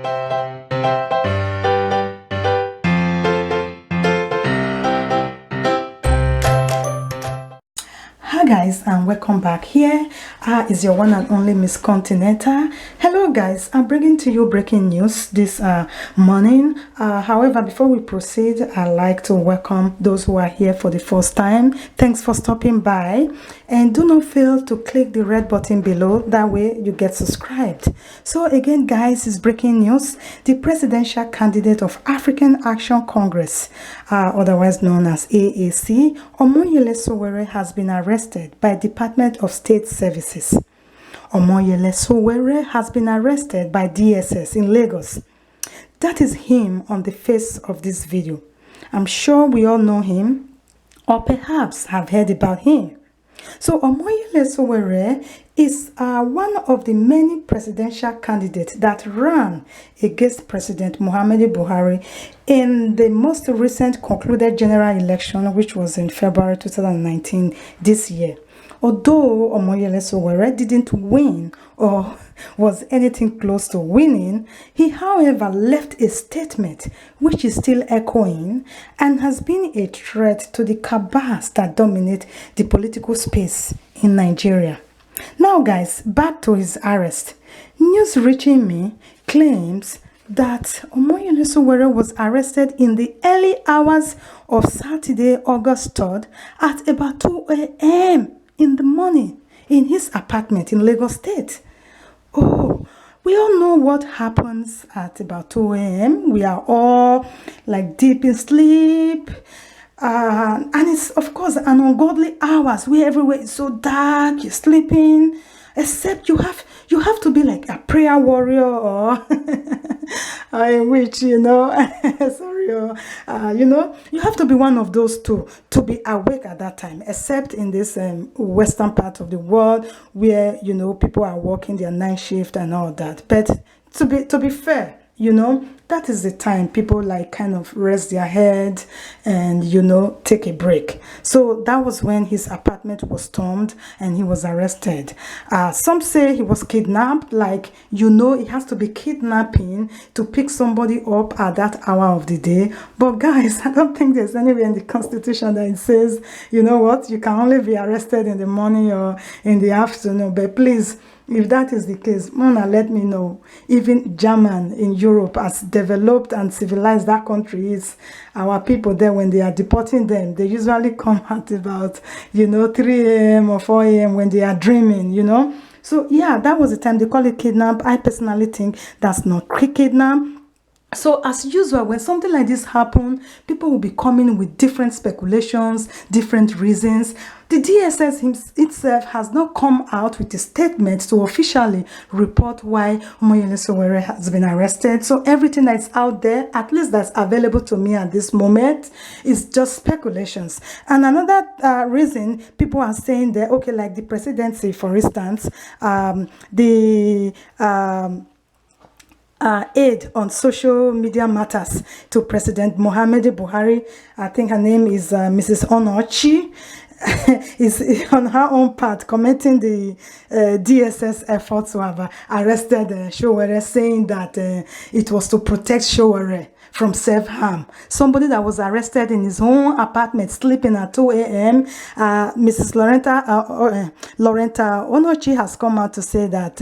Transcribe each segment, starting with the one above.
Hi guys, and welcome back. Here is your one and only Miss Continental. Hello guys, I'm bringing to you breaking news this morning. However, before we proceed, I'd like to welcome those who are here for the first time. Thanks for stopping by, and do not fail to click the red button below. That way you get subscribed. So again guys, it's breaking news. The presidential candidate of African Action Congress, otherwise known as AAC, Omoyele Sowere, has been arrested by Department of State Services. Omoyele Sowere has been arrested by DSS in Lagos. That is him on the face of this video. I'm sure we all know him, or perhaps have heard about him. So Omoyele Sowere is one of the many presidential candidates that ran against President Muhammadu Buhari in the most recent concluded general election, which was in February 2019 this year. Although Omoyele Sowere didn't win or was anything close to winning, he however left a statement which is still echoing and has been a threat to the cabals that dominate the political space in Nigeria. Now guys, back to his arrest. News reaching me claims that Omoyele Sowere was arrested in the early hours of Saturday, August 3rd at about 2 a.m. in the morning in his apartment in Lagos State. Oh, we all know what happens at about 2 a.m. We are all like deep in sleep. And it's of course an ungodly hours where everywhere is so dark, you're sleeping, except you have to be like a prayer warrior or in which, you know, sorry, you know, you have to be one of those two to be awake at that time, except in this western part of the world where, you know, people are working their night shift and all that. But to be fair, you know, that is the time people like kind of rest their head and, you know, take a break. So that was when his apartment was stormed and he was arrested. Some say he was kidnapped, like, you know, it has to be kidnapping to pick somebody up at that hour of the day. But guys, I don't think there's anywhere in the Constitution that it says, you know what, you can only be arrested in the morning or in the afternoon. But please, if that is the case, Mona, let me know. Even German in Europe, as developed and civilized that country is, our people there, when they are deporting them, they usually come at about, you know, 3 a.m. or 4 a.m. when they are dreaming, you know. So yeah, that was the time. They call it kidnap. I personally think that's not kidnap. So as usual, when something like this happens, people will be coming with different speculations, different reasons. The DSS itself has not come out with a statement to officially report why Omoyele Sowere has been arrested. So everything that's out there, at least that's available to me at this moment, is just speculations. And another reason people are saying that, okay, like the presidency, for instance, aide on social media matters to President Muhammadu Buhari, I think her name is Mrs. Onochi, is on her own part commenting the DSS efforts to have arrested Sowere, saying that it was to protect Sowere from self-harm. Somebody that was arrested in his own apartment, sleeping at 2 a.m. Mrs. Lorenta Onochi has come out to say that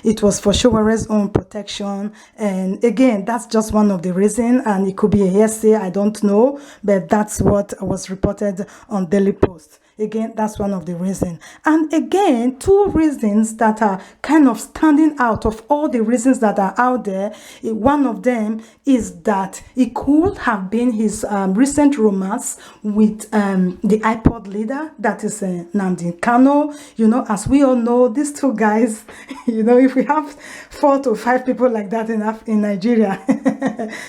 it was for Sowere's own protection. And again, that's just one of the reasons, and it could be a hearsay, I don't know, but that's what was reported on Daily Post. Again, that's one of the reasons. And again, two reasons that are kind of standing out of all the reasons that are out there. One of them is that it could have been his recent romance with the iPod leader, that is Nnamdi Kano. You know, as we all know, these two guys, you know, if we have 4 to 5 people like that in Nigeria,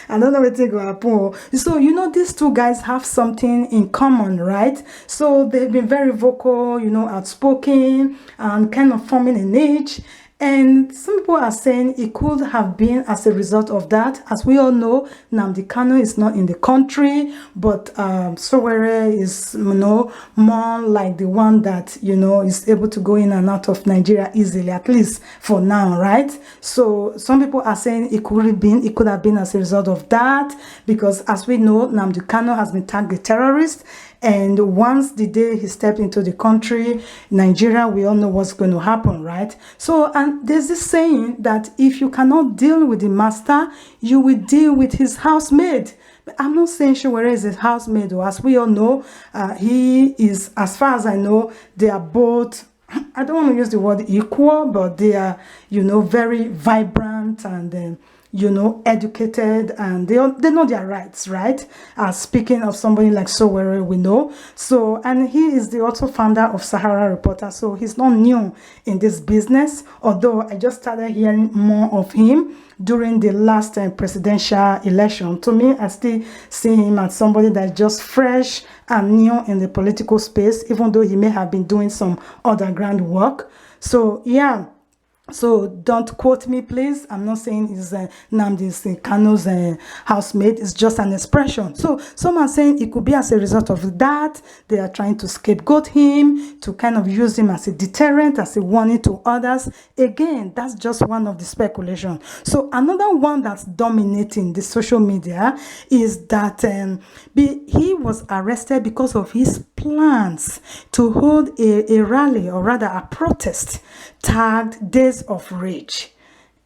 I don't know what they go happen. So, you know, these two guys have something in common, right? So they've been very vocal, you know, outspoken, and kind of forming a niche. And some people are saying it could have been as a result of that. As we all know, Nnamdi Kanu is not in the country, but Sowere is, more like the one that, is able to go in and out of Nigeria easily, at least for now, right? So some people are saying it could have been as a result of that, because as we know, Nnamdi Kanu has been tagged a terrorist. And once the day he stepped into the country, Nigeria, we all know what's going to happen, right? So, and there's this saying that if you cannot deal with the master, you will deal with his housemaid. But I'm not saying Sowere is his housemaid, or as we all know, he is, as far as I know, they are both, I don't want to use the word equal, but they are, very vibrant and educated, and they know their rights, right? Speaking of somebody like Sowere, we know. So, and he is the also founder of Sahara Reporter, so he's not new in this business, although I just started hearing more of him during the last presidential election. To me, I still see him as somebody that's just fresh and new in the political space, even though he may have been doing some underground work. So, yeah. So don't quote me, please. I'm not saying it's Nnamdi Kanu's housemaid. It's just an expression. So some are saying it could be as a result of that. They are trying to scapegoat him, to kind of use him as a deterrent, as a warning to others. Again, that's just one of the speculation. So another one that's dominating the social media is that he was arrested because of his plans to hold a rally, or rather a protest, tagged Days of Rage.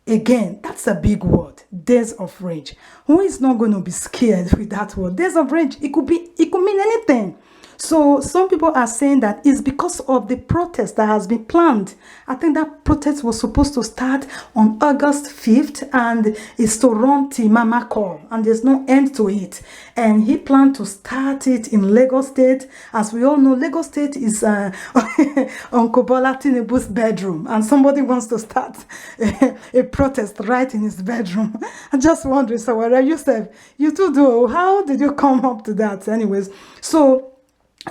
Again, that's a big word, Days of Rage. Who is not going to be scared with that word? Days of Rage, it could mean anything. So some people are saying that it's because of the protest that has been planned. I think that protest was supposed to start on August 5th and is to run till Mama call, and there's no end to it. And he planned to start it in Lagos State. As we all know, Lagos State is on Kobola Tinubu's bedroom, and somebody wants to start a protest right in his bedroom. I just wondering, so what are you said? You two do. How did you come up to that? Anyways, so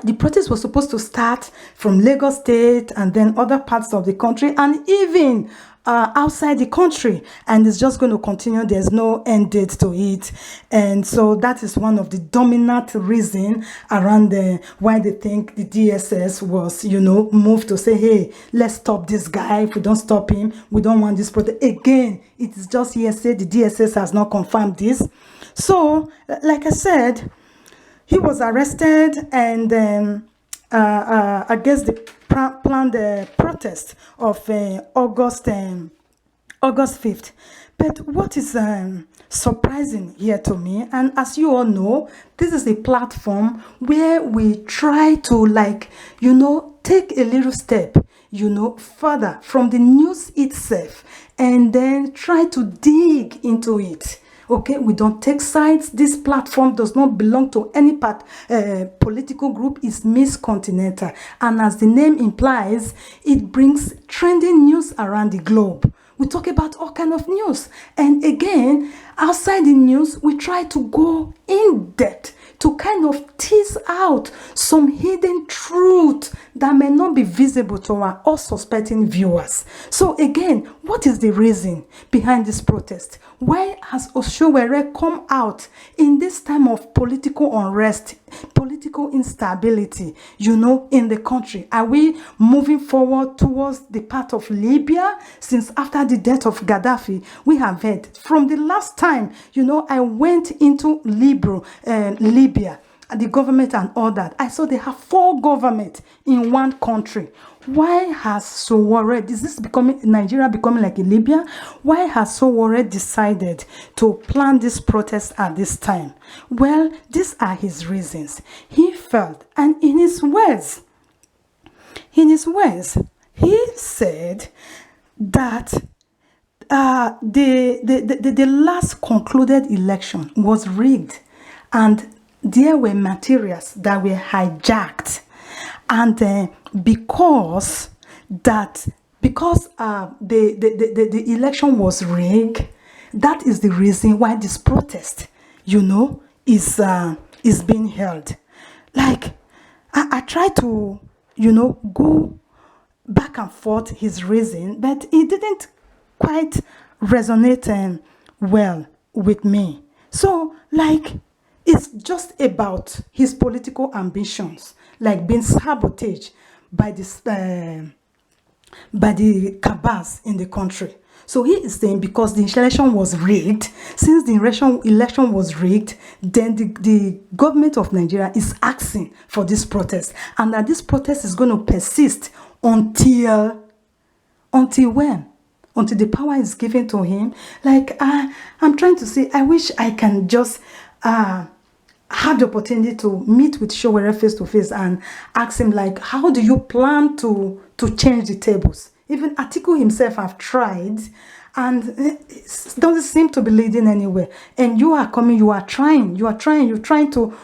the protest was supposed to start from Lagos State and then other parts of the country, and even outside the country, and it's just going to continue. There's no end date to it. And so that is one of the dominant reason around why they think the DSS was, moved to say, hey, let's stop this guy. If we don't stop him, we don't want this protest. Again, it is just hearsay. The DSS has not confirmed this. So, like I said, he was arrested, and I guess they planned the protest of August 5th. But what is surprising here to me, and as you all know, this is a platform where we try to take a little step, further from the news itself, and then try to dig into it. Okay, we don't take sides. This platform does not belong to any political group. It's Miss Continental. And as the name implies, it brings trending news around the globe. We talk about all kind of news. And again, outside the news, we try to go in depth to kind of tease out some hidden truth that may not be visible to our unsuspecting viewers. So again, what is the reason behind this protest? Why has Sowere come out in this time of political unrest, political instability, in the country? Are we moving forward towards the path of Libya? Since after the death of Gaddafi, we have heard from the last time, I went into Libya, the government and all that. I saw they have 4 governments in one country. Why has Sowere, is this Nigeria becoming like a Libya? Why has Sowere decided to plan this protest at this time? Well, these are his reasons. He felt, and in his words, he said that the last concluded election was rigged, and there were materials that were hijacked, and because the election was rigged, that is the reason why this protest, is being held. Like, I try to, go back and forth his reason, but it didn't quite resonate well with me. So, like, it's just about his political ambitions, like being sabotaged by this by the cabals in the country. So he is saying because the election was rigged, since the election was rigged, then the government of Nigeria is asking for this protest, and that this protest is going to persist until when? Until the power is given to him. Like, I'm trying to say, I wish I can just have the opportunity to meet with Sowere face to face and ask him, like, how do you plan to change the tables? Even Atiku himself have tried, and it doesn't seem to be leading anywhere. And you are coming, you're trying to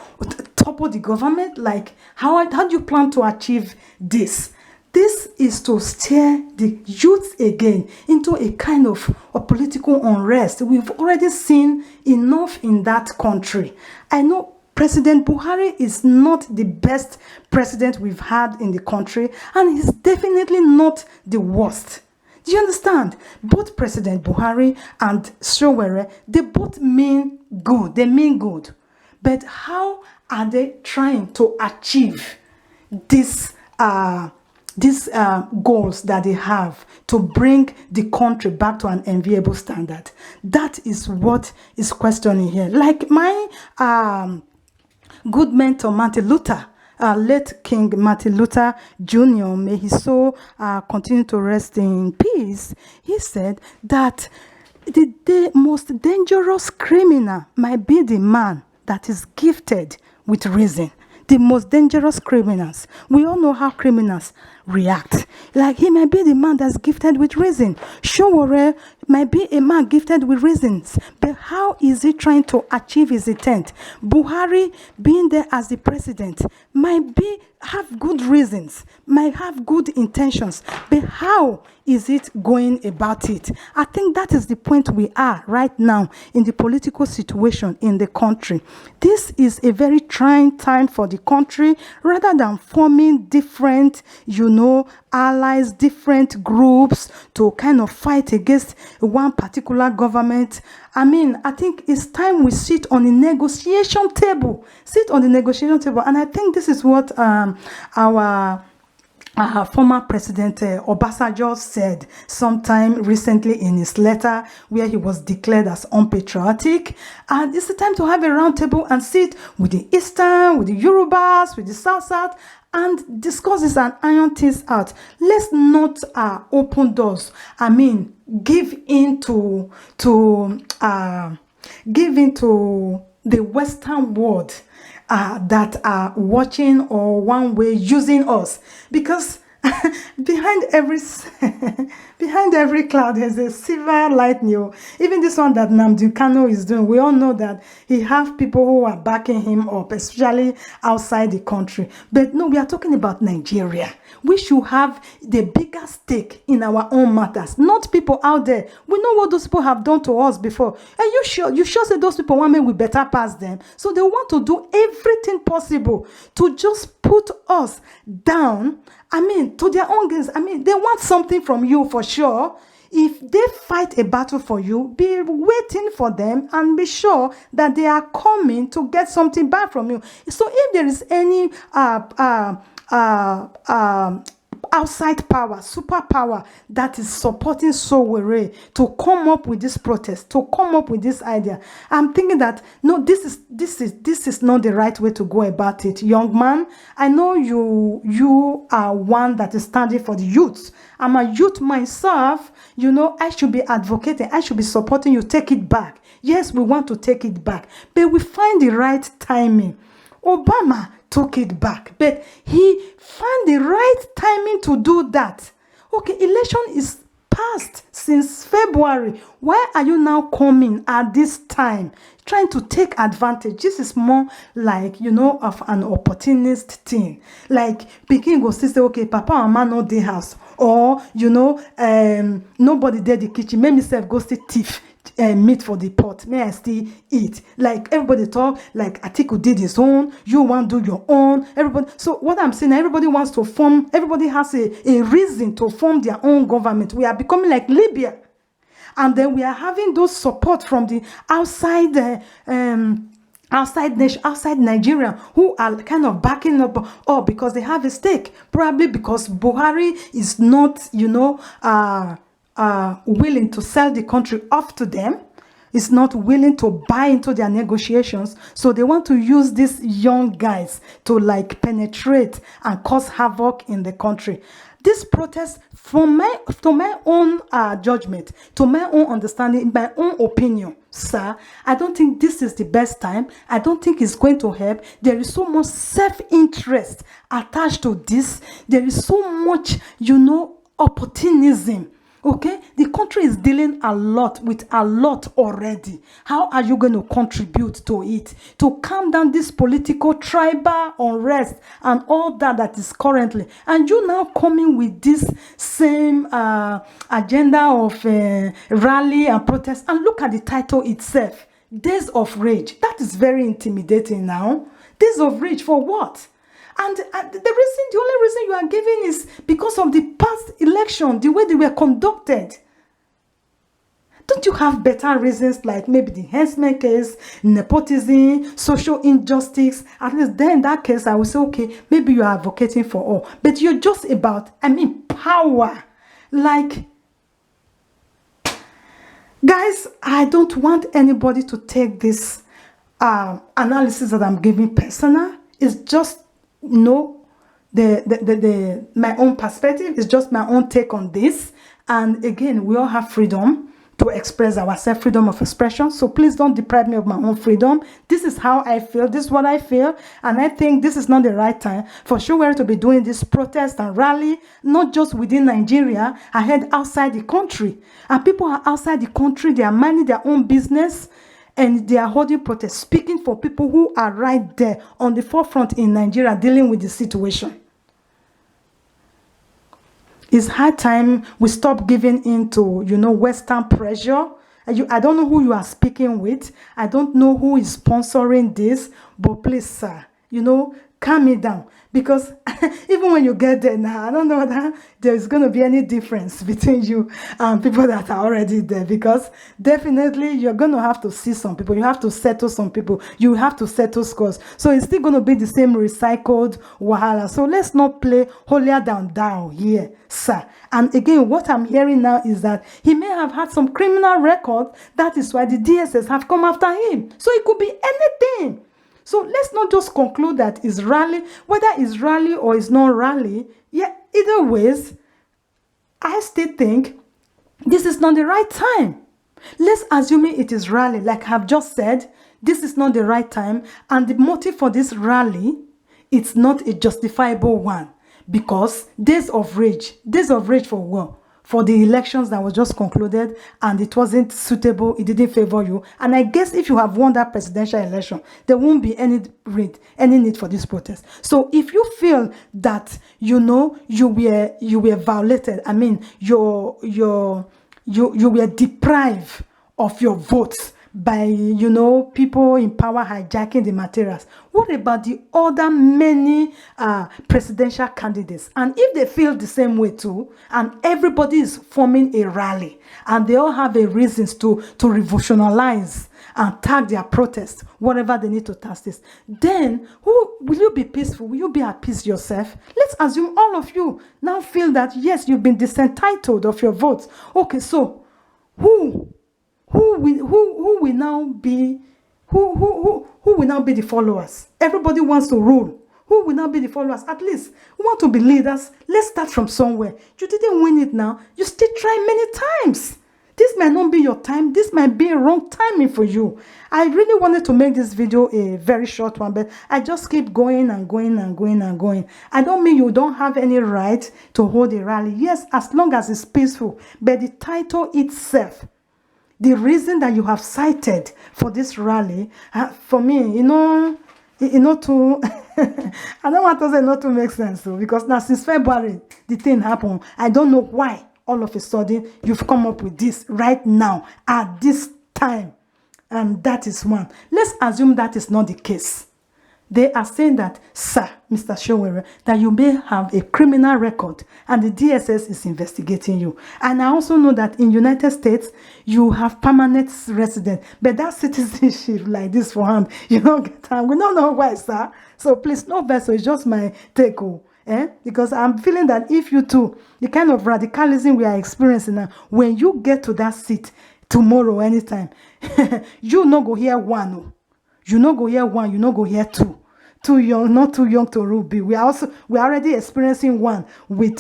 topple the government. Like, how do you plan to achieve this? This is to steer the youth again into a kind of a political unrest. We've already seen enough in that country. I know President Buhari is not the best president we've had in the country, and he's definitely not the worst. Do you understand? Both President Buhari and Sowere, they both mean good. They mean good. But how are they trying to achieve these goals that they have to bring the country back to an enviable standard? That is what is questioning here. Like my good mentor, Martin Luther, late King Martin Luther Jr., may his soul continue to rest in peace. He said that the most dangerous criminal might be the man that is gifted with reason. The most dangerous criminals. We all know how criminals react. Like, he might be the man that's gifted with reason. Sowere might be a man gifted with reasons. But how is he trying to achieve his intent? Buhari, being there as the president, might have good reasons, might have good intentions. But how is it going about it? I think that is the point we are right now in the political situation in the country. This is a very trying time for the country. Rather than forming different, allies, different groups to kind of fight against one particular government, I think it's time we sit on the negotiation table. And I think this is what our former President Obasanjo said sometime recently in his letter, where he was declared as unpatriotic. And it's the time to have a round table and sit with the Eastern, with the Yorubas, with the South, and discuss this and iron things out. Let's not open doors. Give in to the Western world that are watching or one way using us, because behind every cloud there's a silver lightning. Even this one that Nnamdi Kanu is doing, we all know that he have people who are backing him up, especially outside the country. But no, we are talking about Nigeria. We should have the bigger stake in our own matters, not people out there. We know what those people have done to us before. And you sure say those people want me we better pass them. So they want to do everything possible to just put us down. To their own gains. They want something from you for sure. If they fight a battle for you, be waiting for them and be sure that they are coming to get something back from you. So if there is any outside power, superpower that is supporting Sowere to come up with this protest, to come up with this idea, I'm thinking that no, this is not the right way to go about it. Young man, I know you are one that is standing for the youth. I'm a youth myself. I should be advocating, I should be supporting you. Take it back. Yes, we want to take it back, but we find the right timing. Obama took it back, but he found the right timing to do that. Okay, election is passed since February. Why are you now coming at this time trying to take advantage? This is more like, of an opportunist thing. Like, Pikin go say, okay, Papa and Mama no dey house, or nobody dey the kitchen, make myself go see thief meat for the pot, may I still eat. Like everybody talk, like Atiku did his own, you want to do your own, everybody. So what I'm saying, everybody wants to form, everybody has a reason to form their own government. We are becoming like Libya. And then we are having those support from the outside outside Nigeria, who are kind of backing up, or because they have a stake, probably because Buhari is not, willing to sell the country off to them, is not willing to buy into their negotiations. So they want to use these young guys to like penetrate and cause havoc in the country. This protest, to my own judgment, to my own understanding, my own opinion, sir, I don't think this is the best time. I don't think it's going to help. There is so much self-interest attached to this. There is so much, opportunism. Okay, the country is dealing with a lot already. How are you going to contribute to it, to calm down this political tribal unrest and all that is currently? And you now coming with this same agenda of rally and protest. And look at the title itself, Days of Rage. That is very intimidating now. Days of Rage for what? And the only reason you are giving is because of the past election, the way they were conducted. Don't you have better reasons, like maybe the Hensman case, nepotism, social injustice? At least then in that case, I will say, okay, maybe you are advocating for all. But you're just about, power. Like, guys, I don't want anybody to take this analysis that I'm giving personal. It's just my own perspective. Is just my own take on this. And again, we all have freedom to express ourselves, freedom of expression. So please don't deprive me of my own freedom. This is how I feel. This is what I feel. And I think this is not the right time for Sowere to be doing this protest and rally, not just within Nigeria, I heard outside the country. And people are outside the country. They are minding their own business. And they are holding protests, speaking for people who are right there on the forefront in Nigeria dealing with the situation. It's high time we stop giving in to, Western pressure. I don't know who you are speaking with. I don't know who is sponsoring this. But please, sir, calm me down. Because even when you get there now, I don't know that there's going to be any difference between you and people that are already there. Because definitely you're going to have to see some people. You have to settle some people. You have to settle scores. So it's still going to be the same recycled wahala. So let's not play holier than thou here, sir. And again, what I'm hearing now is that he may have had some criminal record. That is why the DSS have come after him. So it could be anything. So let's not just conclude that it's rally, whether it's rally or it's not rally. Yeah, either ways, I still think this is not the right time. Let's assume it is rally. Like I've just said, this is not the right time. And the motive for this rally, it's not a justifiable one. Because days of rage for what? For the elections that was just concluded, and it wasn't suitable, it didn't favor you. And I guess if you have won that presidential election, there won't be any need for this protest. So if you feel that you were violated, you were deprived of your votes by people in power hijacking the materials, what about the other many presidential candidates? And if they feel the same way too, and everybody is forming a rally, and they all have a reasons to revolutionalize and tag their protest, whatever they need to task this, then who will you be peaceful? Will you be at peace yourself? Let's assume all of you now feel that yes, you've been disentitled of your votes. Okay, so who will now be the followers? Everybody wants to rule. Who will now be the followers? At least we want to be leaders. Let's start from somewhere. You didn't win it now. You still try many times. This might not be your time. This might be a wrong timing for you. I really wanted to make this video a very short one, but I just keep going and going and going and going. I don't mean you don't have any right to hold a rally. Yes, as long as it's peaceful. But the title itself, the reason that you have cited for this rally, for me, to I don't want to say not to make sense, though, because now since February, the thing happened. I don't know why all of a sudden you've come up with this right now at this time. And that is one. Let's assume that is not the case. They are saying that, sir, Mr. Sowere, that you may have a criminal record and the DSS is investigating you. And I also know that in United States, you have permanent resident. But that citizenship like this for him, you don't get time. We don't know why, sir. So please, no vessel. It's just my take. Because I'm feeling that if you too, the kind of radicalism we are experiencing now, when you get to that seat tomorrow, anytime, you no go hear one. You no go hear one, you no go hear two. Too young, not too young to Ruby. We are already experiencing one with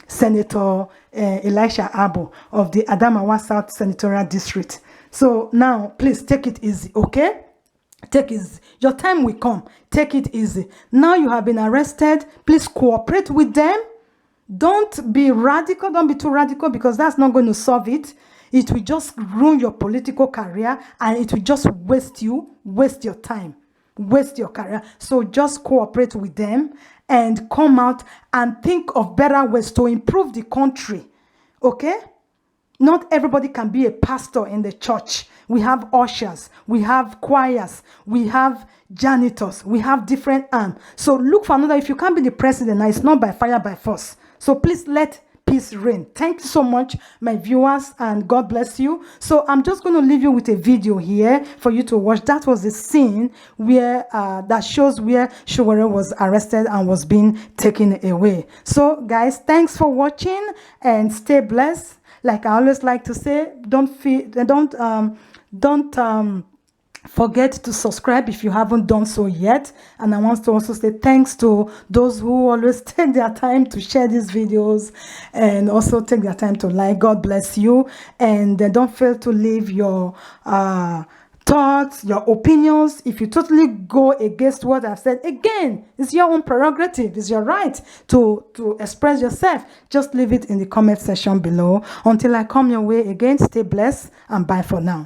Senator Elisha Abo of the Adamawa South Senatorial District. So now, please take it easy, okay? Take it easy. Your time will come. Take it easy. Now you have been arrested. Please cooperate with them. Don't be radical. Don't be too radical because that's not going to solve it. It will just ruin your political career and it will just waste your time, waste your career. So just cooperate with them and come out and think of better ways to improve the country, okay? Not everybody can be a pastor in the church. We have ushers, we have choirs, we have janitors, we have different arms. So look for another. If you can't be the president, now it's not by fire, by force. So please let peace reign. Thank you so much, my viewers, and God bless you. So I'm just going to leave you with a video here for you to watch. That was the scene where that shows where Sowere was arrested and was being taken away. So guys, thanks for watching and stay blessed. Like I always like to say, don't forget to subscribe if you haven't done so yet. And I want to also say thanks to those who always take their time to share these videos and also take their time to like. God bless you. And don't fail to leave your thoughts, your opinions. If you totally go against what I've said, again, it's your own prerogative. It's your right to express yourself. Just leave it in the comment section below. Until I come your way again, stay blessed and bye for now.